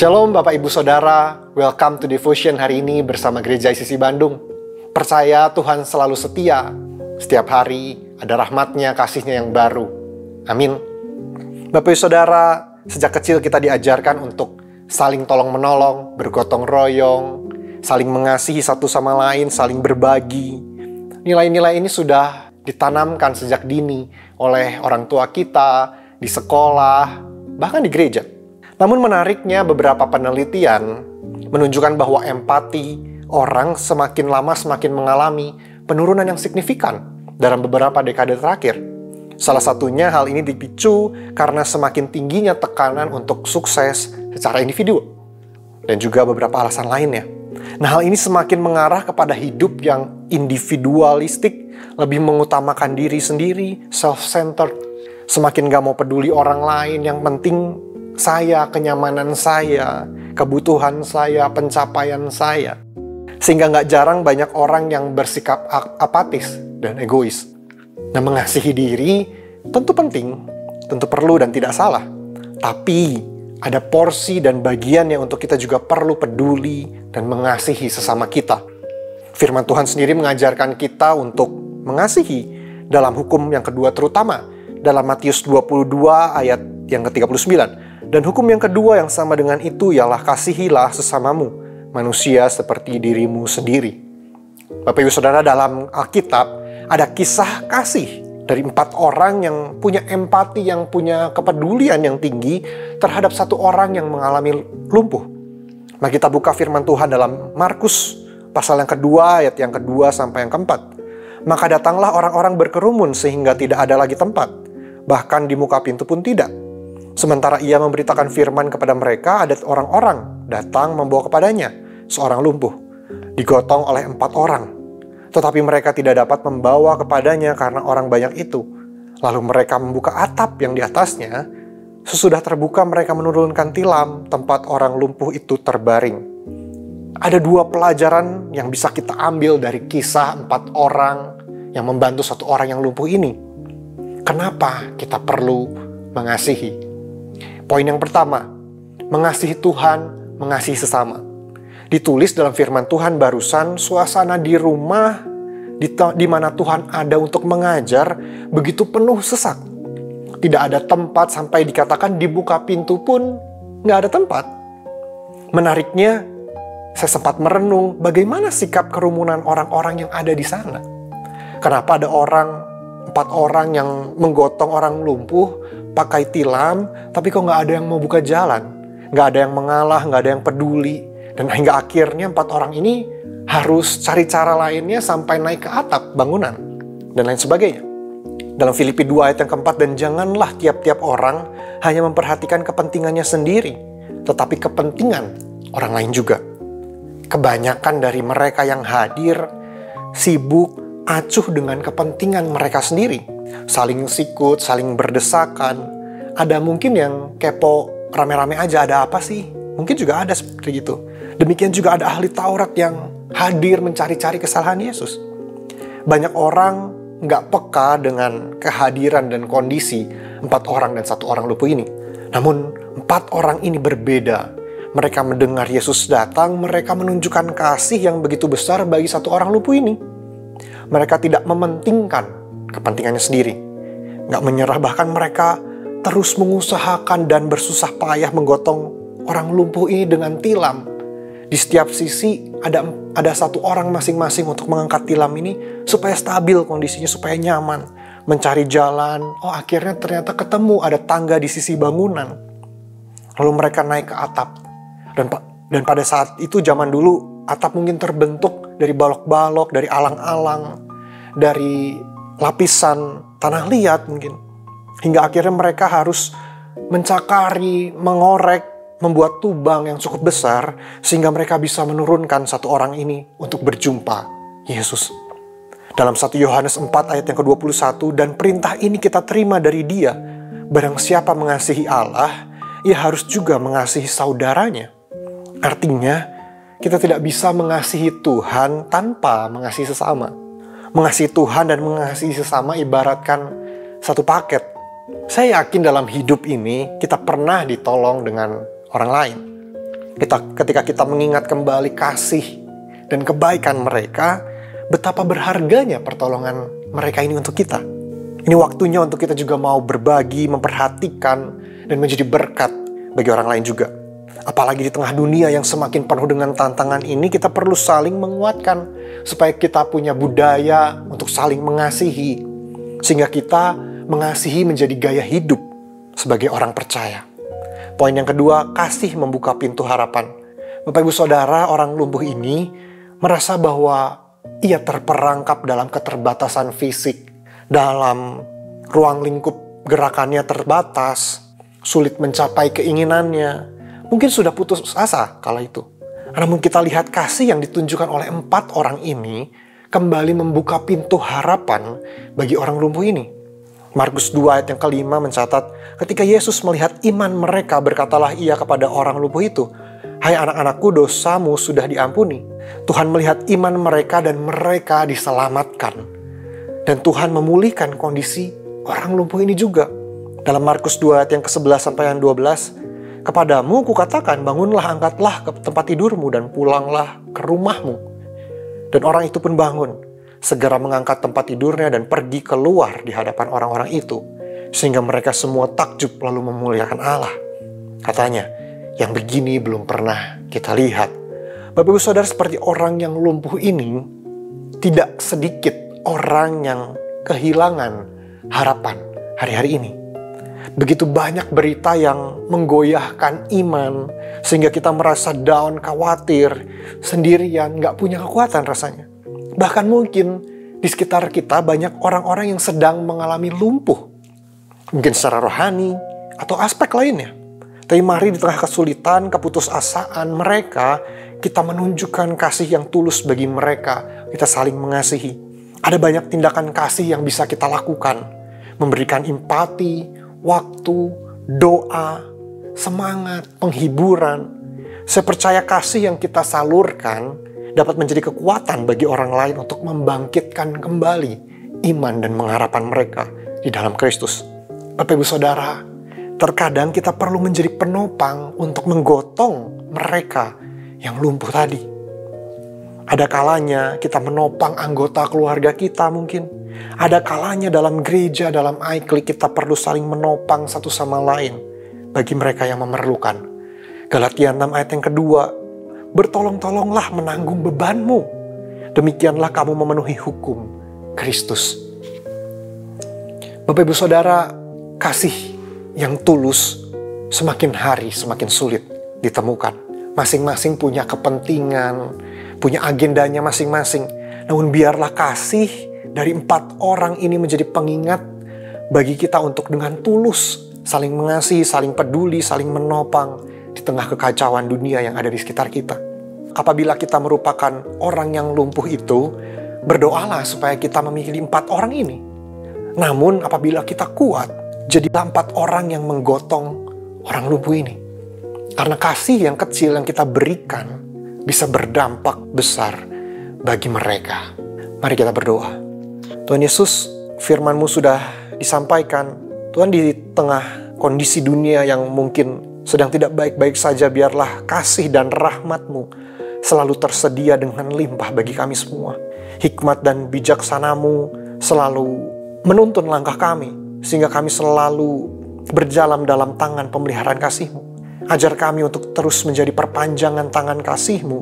Shalom Bapak Ibu Saudara, welcome to Devotion hari ini bersama Gereja ICC Bandung. Percaya Tuhan selalu setia, setiap hari ada rahmat-Nya, kasih-Nya yang baru. Amin. Bapak Ibu Saudara, sejak kecil kita diajarkan untuk saling tolong-menolong, bergotong royong, saling mengasihi satu sama lain, saling berbagi. Nilai-nilai ini sudah ditanamkan sejak dini oleh orang tua kita, di sekolah, bahkan di gereja. Namun menariknya beberapa penelitian menunjukkan bahwa empati orang semakin lama semakin mengalami penurunan yang signifikan dalam beberapa dekade terakhir. Salah satunya hal ini dipicu karena semakin tingginya tekanan untuk sukses secara individu. Dan juga beberapa alasan lainnya. Nah, hal ini semakin mengarah kepada hidup yang individualistik, lebih mengutamakan diri sendiri, self-centered, semakin gak mau peduli orang lain, yang penting saya, kenyamanan saya, kebutuhan saya, pencapaian saya. Sehingga gak jarang banyak orang yang bersikap apatis dan egois. Nah, mengasihi diri tentu penting, tentu perlu dan tidak salah. Tapi ada porsi dan bagian yang untuk kita juga perlu peduli dan mengasihi sesama kita. Firman Tuhan sendiri mengajarkan kita untuk mengasihi dalam hukum yang kedua, terutama dalam Matius 22 ayat yang ke-39. Dan hukum yang kedua yang sama dengan itu ialah kasihilah sesamamu, manusia seperti dirimu sendiri. Bapak Ibu Saudara, dalam Alkitab ada kisah kasih dari 4 orang yang punya empati, yang punya kepedulian yang tinggi terhadap satu orang yang mengalami lumpuh. Nah, kita buka firman Tuhan dalam Markus pasal yang kedua, ayat yang kedua sampai yang keempat. Maka datanglah orang-orang berkerumun sehingga tidak ada lagi tempat, bahkan di muka pintu pun tidak. Sementara ia memberitakan firman kepada mereka, ada orang-orang datang membawa kepadanya seorang lumpuh, digotong oleh 4 orang. Tetapi mereka tidak dapat membawa kepadanya karena orang banyak itu. Lalu mereka membuka atap yang di atasnya. Sesudah terbuka mereka menurunkan tilam tempat orang lumpuh itu terbaring. Ada 2 pelajaran yang bisa kita ambil dari kisah 4 orang yang membantu satu orang yang lumpuh ini. Kenapa kita perlu mengasihi? Poin yang pertama, mengasihi Tuhan, mengasihi sesama. Ditulis dalam firman Tuhan barusan, suasana di rumah di mana Tuhan ada untuk mengajar begitu penuh sesak. Tidak ada tempat, sampai dikatakan dibuka pintu pun nggak ada tempat. Menariknya, saya sempat merenung bagaimana sikap kerumunan orang-orang yang ada di sana. Kenapa ada 4 orang yang menggotong orang lumpuh pakai tilam, tapi kok nggak ada yang mau buka jalan, nggak ada yang mengalah, nggak ada yang peduli, dan hingga akhirnya 4 orang ini harus cari cara lainnya sampai naik ke atap bangunan dan lain sebagainya. Dalam Filipi 2 ayat yang keempat, dan janganlah tiap-tiap orang hanya memperhatikan kepentingannya sendiri, tetapi kepentingan orang lain juga. Kebanyakan dari mereka yang hadir sibuk acuh dengan kepentingan mereka sendiri, saling sikut, saling berdesakan. Ada mungkin yang kepo rame-rame aja, ada apa sih? Mungkin juga ada seperti itu. Demikian juga ada ahli Taurat yang hadir mencari-cari kesalahan Yesus. Banyak orang nggak peka dengan kehadiran dan kondisi 4 orang dan 1 orang lumpuh ini. Namun 4 orang ini berbeda. Mereka mendengar Yesus datang, mereka menunjukkan kasih yang begitu besar bagi 1 orang lumpuh ini. Mereka tidak mementingkan kepentingannya sendiri, nggak menyerah, bahkan mereka terus mengusahakan dan bersusah payah menggotong orang lumpuh ini dengan tilam. Di setiap sisi ada 1 orang masing-masing untuk mengangkat tilam ini supaya stabil kondisinya, supaya nyaman, mencari jalan. Oh, akhirnya ternyata ketemu ada tangga di sisi bangunan. Lalu mereka naik ke atap. Dan pada saat itu zaman dulu atap mungkin terbentuk dari balok-balok, dari alang-alang, dari lapisan tanah liat mungkin. Hingga akhirnya mereka harus mencakari, mengorek, membuat tubang yang cukup besar sehingga mereka bisa menurunkan 1 orang ini untuk berjumpa Yesus. Dalam 1 Yohanes 4 ayat yang ke-21, dan perintah ini kita terima dari Dia, barang siapa mengasihi Allah, ia harus juga mengasihi saudaranya. Artinya, kita tidak bisa mengasihi Tuhan tanpa mengasihi sesama. Mengasihi Tuhan dan mengasihi sesama ibaratkan satu paket. Saya yakin dalam hidup ini kita pernah ditolong dengan orang lain. Ketika kita mengingat kembali kasih dan kebaikan mereka, betapa berharganya pertolongan mereka ini untuk kita. Ini waktunya untuk kita juga mau berbagi, memperhatikan, dan menjadi berkat bagi orang lain juga. Apalagi di tengah dunia yang semakin penuh dengan tantangan ini, kita perlu saling menguatkan supaya kita punya budaya untuk saling mengasihi, sehingga kita mengasihi menjadi gaya hidup sebagai orang percaya. Poin yang kedua, kasih membuka pintu harapan. Bapak Ibu Saudara, orang lumpuh ini merasa bahwa ia terperangkap dalam keterbatasan fisik, dalam ruang lingkup gerakannya terbatas, sulit mencapai keinginannya. Mungkin sudah putus asa kala itu. Namun kita lihat kasih yang ditunjukkan oleh 4 orang ini kembali membuka pintu harapan bagi orang lumpuh ini. Markus 2 ayat yang kelima mencatat, ketika Yesus melihat iman mereka, berkatalah ia kepada orang lumpuh itu, "Hai anak-anakku, dosamu sudah diampuni." Tuhan melihat iman mereka dan mereka diselamatkan. Dan Tuhan memulihkan kondisi orang lumpuh ini juga. Dalam Markus 2 ayat yang ke-11 sampai yang 12, "Kepadamu kukatakan, bangunlah, angkatlah ke tempat tidurmu dan pulanglah ke rumahmu." Dan orang itu pun bangun, segera mengangkat tempat tidurnya dan pergi keluar di hadapan orang-orang itu, sehingga mereka semua takjub lalu memuliakan Allah. Katanya, yang begini belum pernah kita lihat. Bapak Ibu Saudara, seperti orang yang lumpuh ini, tidak sedikit orang yang kehilangan harapan hari-hari ini. Begitu banyak berita yang menggoyahkan iman, sehingga kita merasa down, khawatir, sendirian, gak punya kekuatan rasanya. Bahkan mungkin di sekitar kita banyak orang-orang yang sedang mengalami lumpuh. Mungkin secara rohani atau aspek lainnya. Tapi mari di tengah kesulitan, keputusasaan mereka, kita menunjukkan kasih yang tulus bagi mereka. Kita saling mengasihi. Ada banyak tindakan kasih yang bisa kita lakukan. Memberikan empati, waktu, doa, semangat, penghiburan. Saya percaya kasih yang kita salurkan dapat menjadi kekuatan bagi orang lain untuk membangkitkan kembali iman dan pengharapan mereka di dalam Kristus. Bapak Ibu Saudara, terkadang kita perlu menjadi penopang untuk menggotong mereka yang lumpuh tadi. Ada kalanya kita menopang anggota keluarga kita mungkin. Ada kalanya dalam gereja, dalam iKlik kita perlu saling menopang satu sama lain bagi mereka yang memerlukan. Galatia 6 ayat yang kedua, "Bertolong-tolonglah menanggung bebanmu. Demikianlah kamu memenuhi hukum Kristus." Bapak Ibu Saudara, kasih yang tulus semakin hari semakin sulit ditemukan. Masing-masing punya kepentingan, punya agendanya masing-masing. Namun biarlah kasih dari 4 orang ini menjadi pengingat bagi kita untuk dengan tulus saling mengasihi, saling peduli, saling menopang di tengah kekacauan dunia yang ada di sekitar kita. Apabila kita merupakan orang yang lumpuh itu, berdoalah supaya kita memiliki 4 orang ini. Namun apabila kita kuat, jadilah 4 orang yang menggotong orang lumpuh ini. Karena kasih yang kecil yang kita berikan bisa berdampak besar bagi mereka. Mari kita berdoa. Tuhan Yesus, firman-Mu sudah disampaikan. Tuhan, di tengah kondisi dunia yang mungkin sedang tidak baik-baik saja, biarlah kasih dan rahmat-Mu selalu tersedia dengan limpah bagi kami semua. Hikmat dan bijaksana-Mu selalu menuntun langkah kami, sehingga kami selalu berjalan dalam tangan pemeliharaan kasih-Mu. Ajar kami untuk terus menjadi perpanjangan tangan kasih-Mu,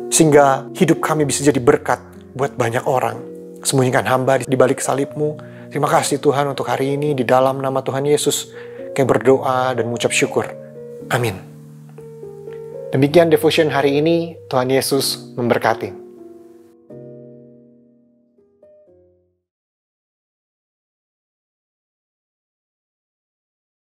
sehingga hidup kami bisa jadi berkat buat banyak orang. Sembunyikan hamba di balik salib-Mu. Terima kasih Tuhan untuk hari ini, di dalam nama Tuhan Yesus kami berdoa dan mengucap syukur. Amin. Demikian devotion hari ini. Tuhan Yesus memberkati.